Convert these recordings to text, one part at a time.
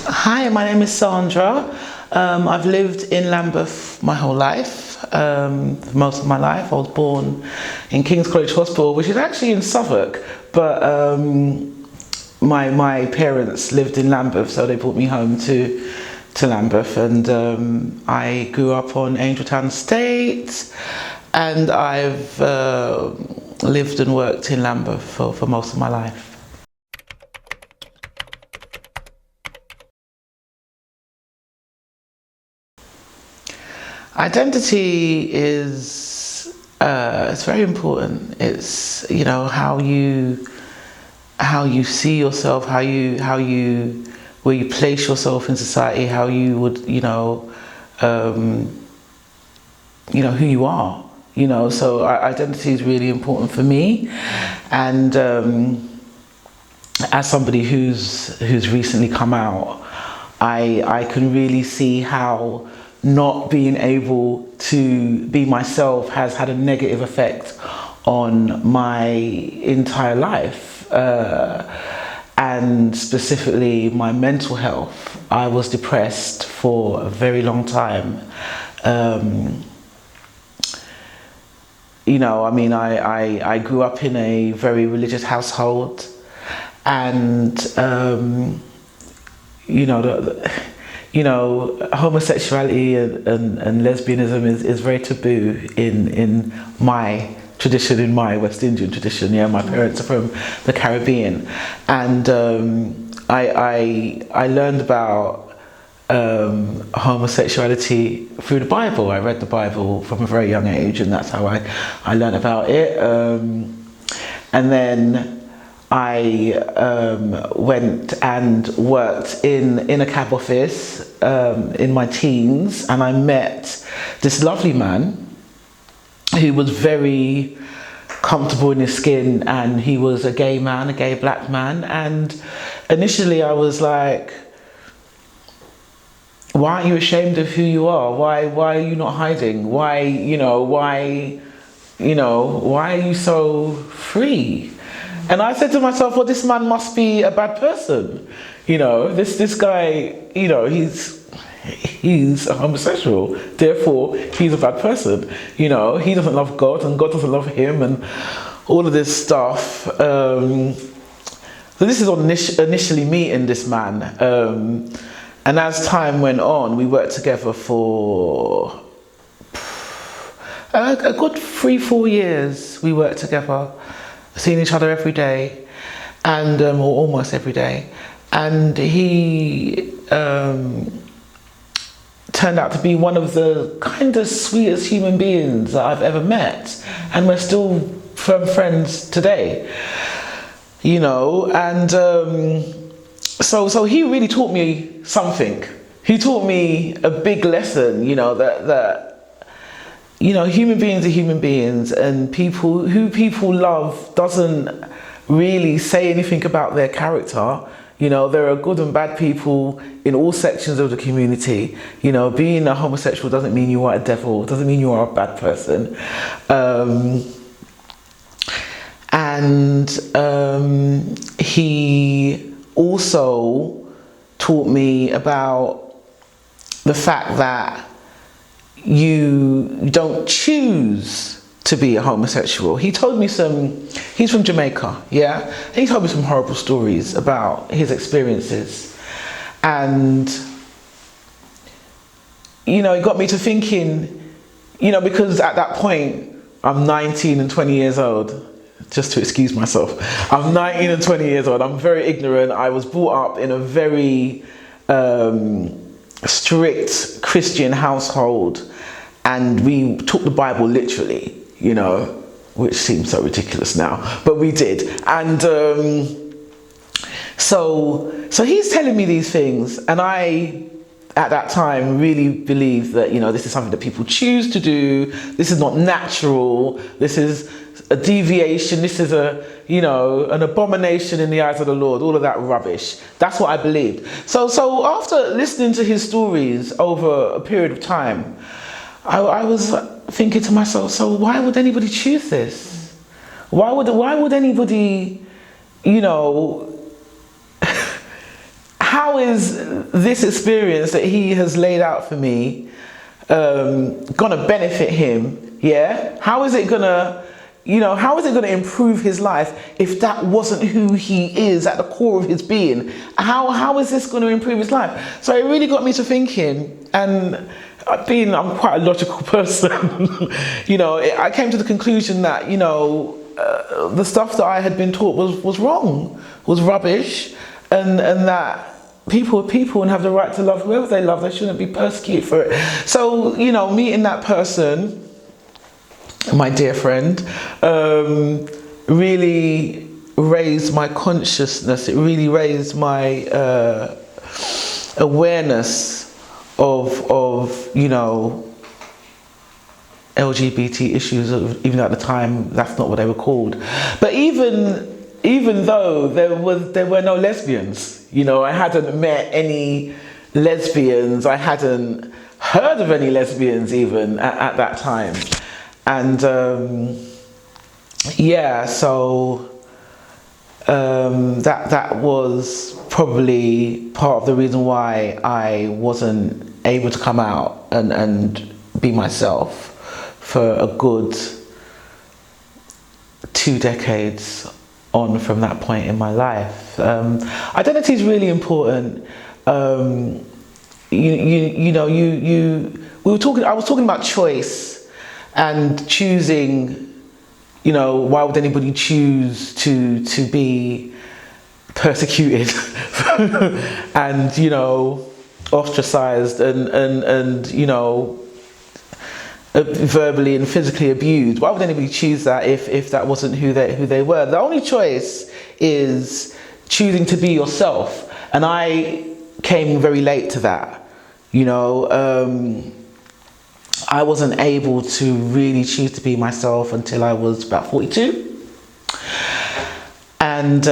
Hi, my name is Sandra. I've lived in Lambeth my whole life, most of my life. I was born in King's College Hospital, which is actually in Suffolk, but my parents lived in Lambeth, so they brought me home to Lambeth, and I grew up on Angeltown Estate, and I've lived and worked in Lambeth for most of my life. Identity is it's very important. It's how you see yourself, where you place yourself in society, how you would who you are. So identity is really important for me, and as somebody who's recently come out, I can really see how not being able to be myself has had a negative effect on my entire life, and specifically my mental health. I was depressed for a very long time. I grew up in a very religious household, and homosexuality and lesbianism is very taboo in my tradition, in my West Indian tradition. Yeah, my parents are from the Caribbean, and I learned about homosexuality through the Bible. I read the Bible from a very young age, and that's how I learned about it. And then I went and worked in a cab office in my teens, and I met this lovely man who was very comfortable in his skin, and he was a gay man, a gay black man. And initially I was like, why aren't you ashamed of who you are? Why are you not hiding? Why are you so free? And I said to myself, well, this man must be a bad person. This guy, he's a homosexual, therefore he's a bad person. He doesn't love God, and God doesn't love him, and all of this stuff. So this is on initially meeting this man. And as time went on, we worked together for a good 3-4 years. We worked together, seeing each other every day, and or almost every day. And he turned out to be one of the kindest, sweetest human beings that I've ever met, and we're still firm friends today. And so he really taught me something. He taught me a big lesson. That human beings are human beings, and who people love doesn't really say anything about their character. There are good and bad people in all sections of the community. Being a homosexual doesn't mean you are a devil, doesn't mean you are a bad person. He also taught me about the fact that you don't choose to be a homosexual. He told me he's from Jamaica, yeah? And he told me some horrible stories about his experiences. And, it got me to thinking, because at that point, I'm 19 and 20 years old, just to excuse myself. I'm 19 and 20 years old. I'm very ignorant. I was brought up in a very strict Christian household, and we took the Bible literally, which seems so ridiculous now, but we did. And so he's telling me these things, and I, at that time, really believed that, this is something that people choose to do. This is not natural. This is a deviation. This is an abomination in the eyes of the Lord. All of that rubbish. That's what I believed. So after listening to his stories over a period of time, I was thinking to myself, so why would anybody choose this? Why would anybody, how how is this experience that he has laid out for me gonna benefit him? Yeah, how is it gonna, how is it gonna improve his life if that wasn't who he is at the core of his being? How is this gonna improve his life? So it really got me to thinking, and I'm quite a logical person. I came to the conclusion that the stuff that I had been taught was wrong, was rubbish, and that people are people and have the right to love whoever they love. They shouldn't be persecuted for it. So, meeting that person, my dear friend, really raised my consciousness. It really raised my awareness of LGBT issues, even at the time that's not what they were called. But even though there were no lesbians, I hadn't met any lesbians, I hadn't heard of any lesbians even at that time. And that was probably part of the reason why I wasn't able to come out and be myself for a good 2 decades on from that point in my life. Identity is really important. I was talking about choice and choosing. Why would anybody choose to be persecuted and ostracized and verbally and physically abused? Why would anybody choose that if that wasn't who they were? The only choice is choosing to be yourself, and I came very late to that. I wasn't able to really choose to be myself until I was about 42. And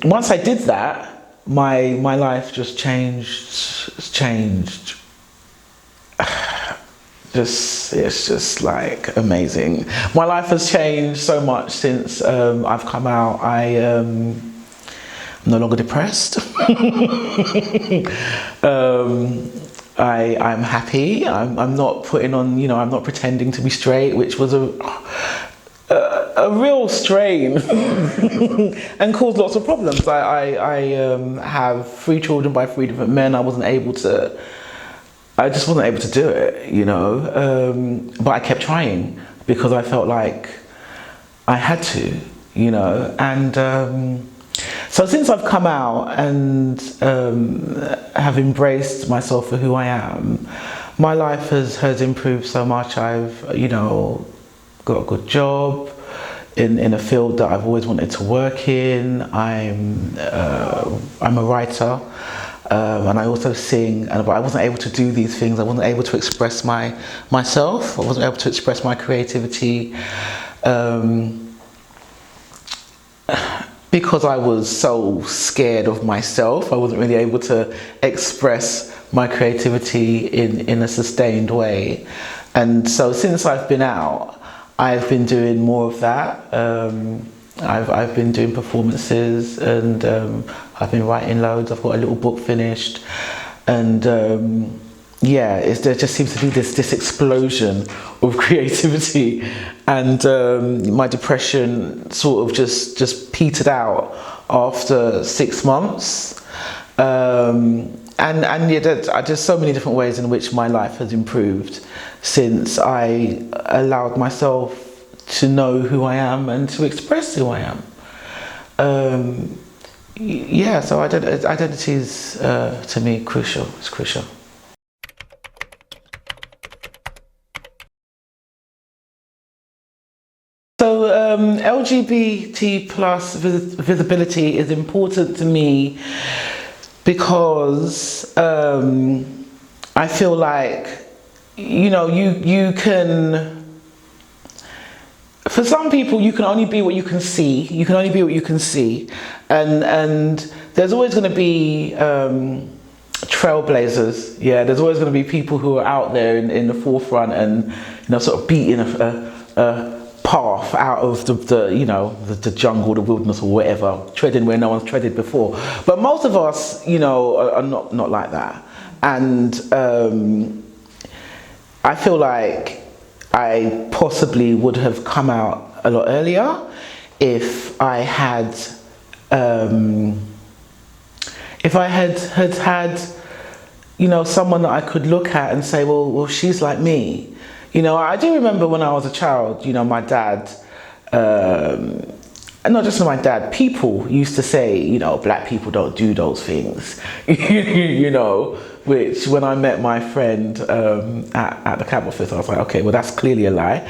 once I did that, my life just changed. It's just like amazing. My life has changed so much since I've come out. I'm no longer depressed. I'm happy. I'm not putting on, I'm not pretending to be straight, which was a real strain and caused lots of problems. I have 3 children by 3 different men. I just wasn't able to do it, but I kept trying because I felt like I had to, and so since I've come out and have embraced myself for who I am, my life has improved so much. I've, got a good job in a field that I've always wanted to work in. I'm a writer, and I also sing, but I wasn't able to do these things. I wasn't able to express myself. I wasn't able to express my creativity. Because I was so scared of myself, I wasn't really able to express my creativity in a sustained way. And so since I've been out, I've been doing more of that. I've been doing performances, and I've been writing loads. I've got a little book finished, and there just seems to be this explosion of creativity, and my depression sort of just petered out after 6 months, there's so many different ways in which my life has improved since I allowed myself to know who I am and to express who I am. So identity is to me crucial. It's crucial. So LGBT plus visibility is important to me because I feel like, you can, for some people, you can only be what you can see. You can only be what you can see. And there's always going to be trailblazers. Yeah, there's always going to be people who are out there in the forefront and, sort of beating a path out of the jungle, the wilderness, or whatever, treading where no one's treaded before. But most of us, are not like that. And I feel like I possibly would have come out a lot earlier if I had had someone that I could look at and say, well, she's like me. I do remember when I was a child, my dad, and not just my dad, people used to say, black people don't do those things, which when I met my friend at the cab office, I was like, okay, well, that's clearly a lie.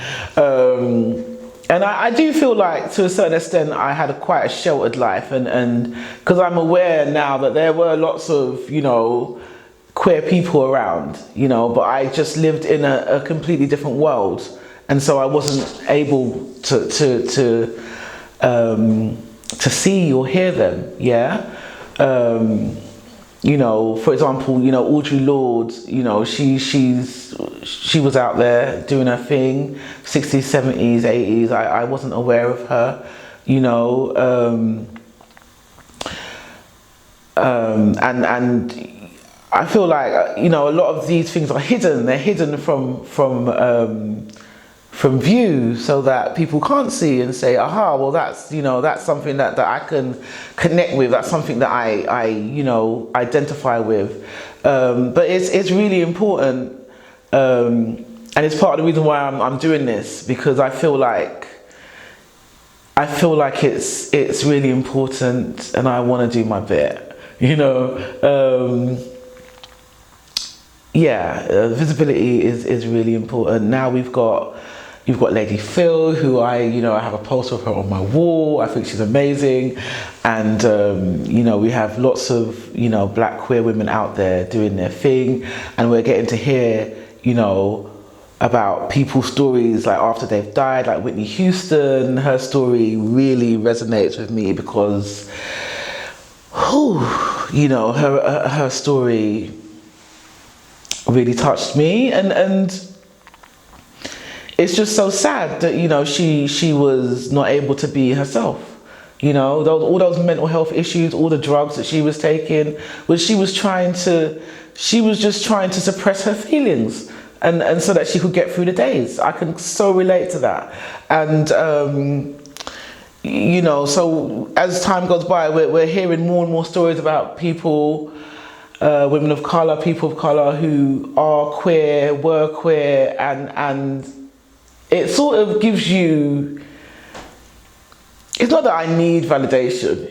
And I do feel like, to a certain extent, I had quite a sheltered life, and because I'm aware now that there were lots of, queer people around, but I just lived in a completely different world, and so I wasn't able to see or hear them. For example, Audre Lorde, she was out there doing her thing, 60s, 70s, 80s. I wasn't aware of her, and I feel like, a lot of these things are hidden. They're hidden from view, so that people can't see and say, aha, well, that's something that I can connect with. That's something that I identify with. But it's really important, and it's part of the reason why I'm doing this, because I feel like it's really important, and I want to do my bit. Visibility is really important. Now you've got Lady Phil, who I have a poster of her on my wall. I think she's amazing. And we have lots of black queer women out there doing their thing, and we're getting to hear about people's stories like after they've died, like Whitney Houston. Her story really resonates with me because her story really touched me, and it's just so sad that she was not able to be herself. All those mental health issues, all the drugs that she was taking, she was just trying to suppress her feelings, and so that she could get through the days. I can so relate to that. And so as time goes by, we're hearing more and more stories about people, women of colour, people of colour who are queer, were queer, and it sort of gives you, it's not that I need validation,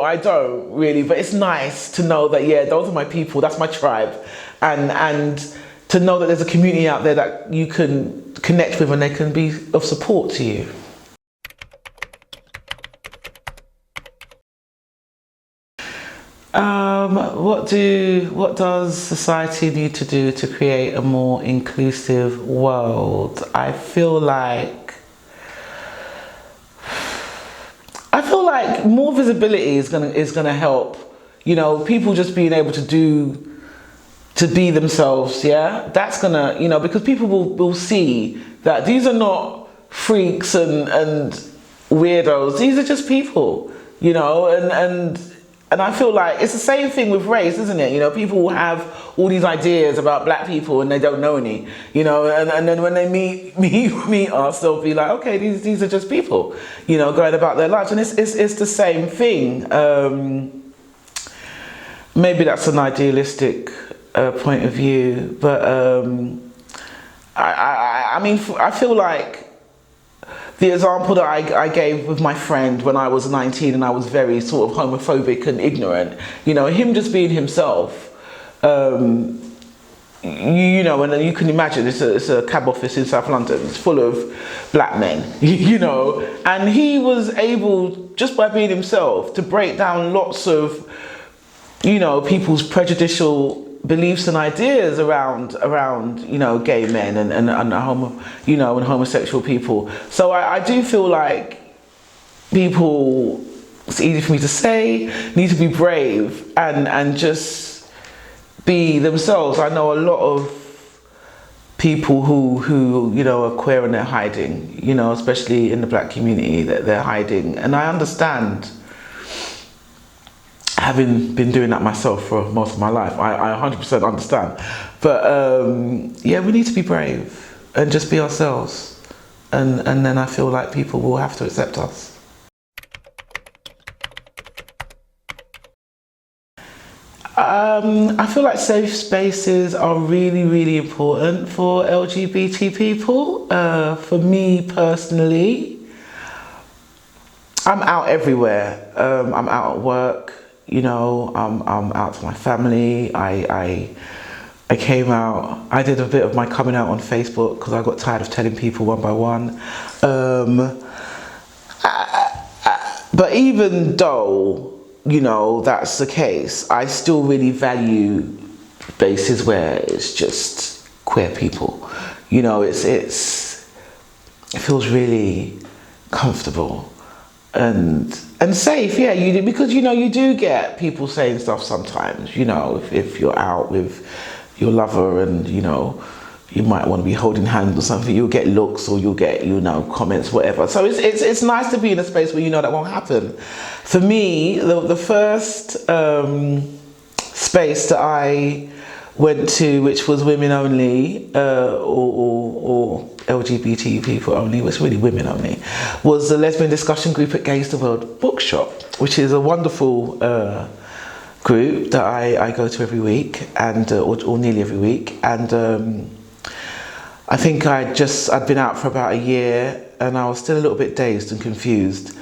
I don't really, but it's nice to know that, those are my people, that's my tribe, and to know that there's a community out there that you can connect with and they can be of support to you. What does society need to do to create a more inclusive world? I feel like more visibility is gonna help. People just being able to be themselves. That's gonna, because people will see that these are not freaks and weirdos. These are just people, and I feel like it's the same thing with race, isn't it? People will have all these ideas about black people and they don't know any, and then when they meet us, they'll be like, okay, these are just people, going about their lives. And it's the same thing. Maybe that's an idealistic point of view, but I feel like the example that I gave with my friend when I was 19 and I was very sort of homophobic and ignorant, him just being himself, and then you can imagine it's a cab office in South London, it's full of black men, and he was able, just by being himself, to break down lots of, people's prejudicial beliefs and ideas around gay men and homosexual people. So I do feel like people, it's easy for me to say, need to be brave and just be themselves. I know a lot of people who you know, are queer and they're hiding, you know, especially in the black community, that they're hiding. And I understand, having been doing that myself for most of my life, I 100% understand. But yeah, we need to be brave and just be ourselves. And then I feel like people will have to accept us. I feel like safe spaces are really, really important for LGBT people. For me personally, I'm out everywhere. I'm out at work, you know, I'm out to my family. I came out, I did a bit of my coming out on Facebook because I got tired of telling people one by one. But even though, you know, that's the case, I still really value spaces where it's just queer people. You know, it feels really comfortable and safe, yeah, you do, because you know, you do get people saying stuff sometimes, you know, if you're out with your lover and you know, you might want to be holding hands or something, you'll get looks or you'll get, you know, comments, whatever. So it's nice to be in a space where you know that won't happen. For me, the first space that I went to, which was women only, or LGBT people only, was really women only, was the lesbian discussion group at Gays the World Bookshop, which is a wonderful group that I go to every week, and or nearly every week. And I think I'd been out for about a year and I was still a little bit dazed and confused.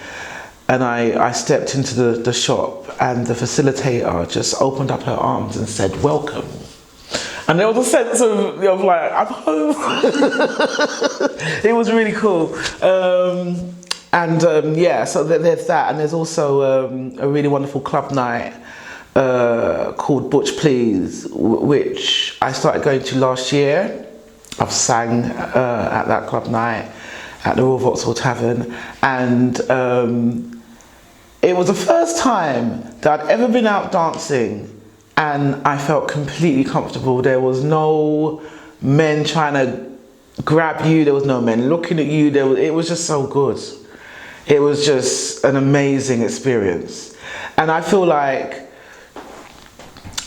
And I stepped into the shop and the facilitator just opened up her arms and said, "Welcome." And there was a sense of like, I'm home. It was really cool. Yeah, so there's that. And there's also a really wonderful club night called Butch Please, which I started going to last year. I've sang at that club night at the Royal Vauxhall Tavern, and it was the first time that I'd ever been out dancing and I felt completely comfortable. There was no men trying to grab you, there was no men looking at you, it was just so good. It was just an amazing experience. And I feel like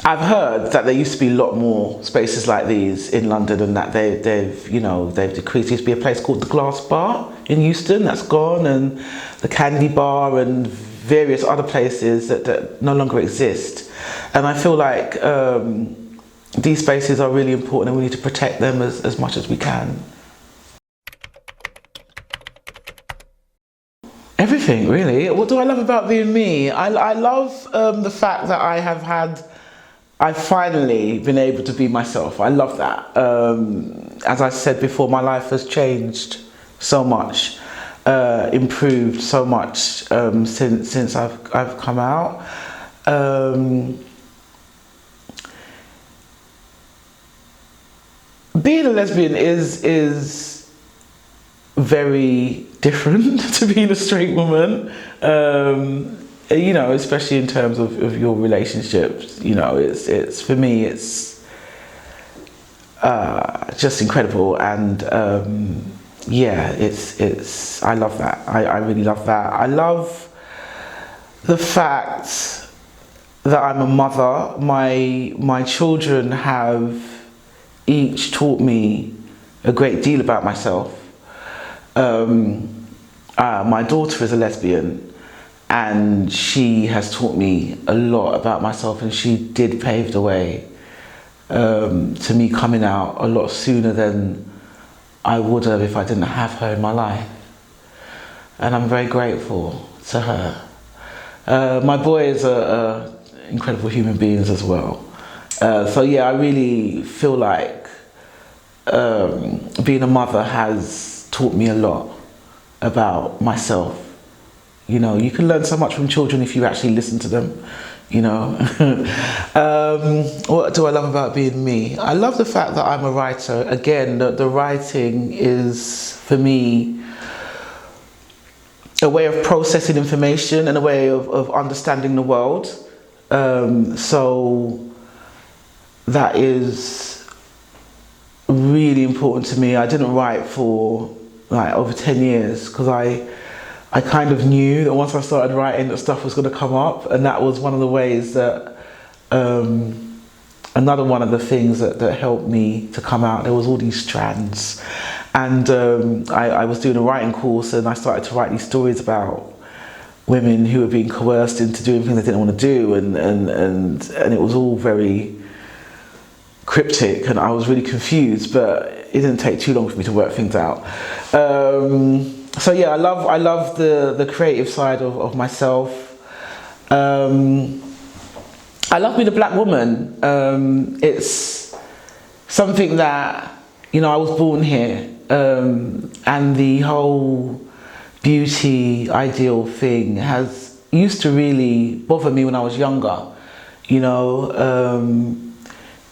I've heard that there used to be a lot more spaces like these in London, and that they've decreased. There used to be a place called the Glass Bar in Euston that's gone, and the Candy Bar and various other places that no longer exist. And I feel like these spaces are really important and we need to protect them as much as we can. Everything, really. What do I love about being me? I love the fact that I've finally been able to be myself. I love that. As I said before, my life has changed so much, improved so much since I've come out. Being a lesbian is very different to being a straight woman. You know, especially in terms of your relationships, you know, it's for me, it's just incredible. And yeah, it's I love that. I really love that. I love the fact that I'm a mother. My children have each taught me a great deal about myself. My daughter is a lesbian, and she has taught me a lot about myself, and she did pave the way to me coming out a lot sooner than I would have if I didn't have her in my life. And I'm very grateful to her. My boys are incredible human beings as well. So yeah, I really feel like being a mother has taught me a lot about myself. You know, you can learn so much from children if you actually listen to them, you know. What do I love about being me? I love the fact that I'm a writer. Again, the writing is, for me, a way of processing information and a way of understanding the world. So that is really important to me. I didn't write for like over 10 years because I kind of knew that once I started writing that stuff was going to come up, and that was one of the ways that another one of the things that helped me to come out. There was all these strands, and I was doing a writing course, and I started to write these stories about women who were being coerced into doing things they didn't want to do, and it was all very cryptic, and I was really confused, but it didn't take too long for me to work things out. So yeah, I love the creative side of myself. I love being a black woman. It's something that, you know, I was born here, and the whole beauty ideal thing used to really bother me when I was younger, you know.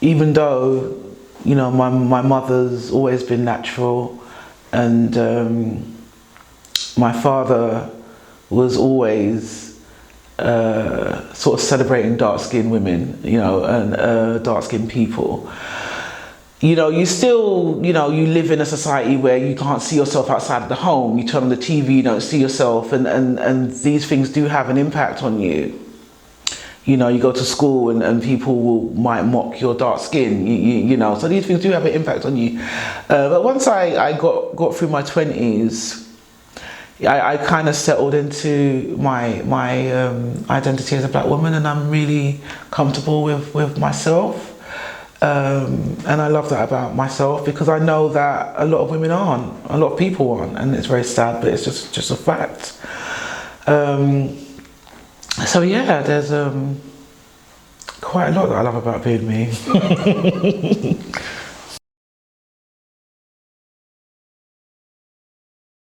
Even though, you know, my mother's always been natural, and my father was always sort of celebrating dark-skinned women, you know, and dark-skinned people. You know, you still, you know, you live in a society where you can't see yourself outside of the home. You turn on the TV, you don't see yourself, and these things do have an impact on you. You know, you go to school and people might mock your dark skin, you know, so these things do have an impact on you. But once I got through my 20s, I kind of settled into my identity as a black woman, and I'm really comfortable with myself. And I love that about myself, because I know that a lot of women aren't, a lot of people aren't, and it's very sad, but it's just a fact. So yeah, there's quite a lot that I love about being me.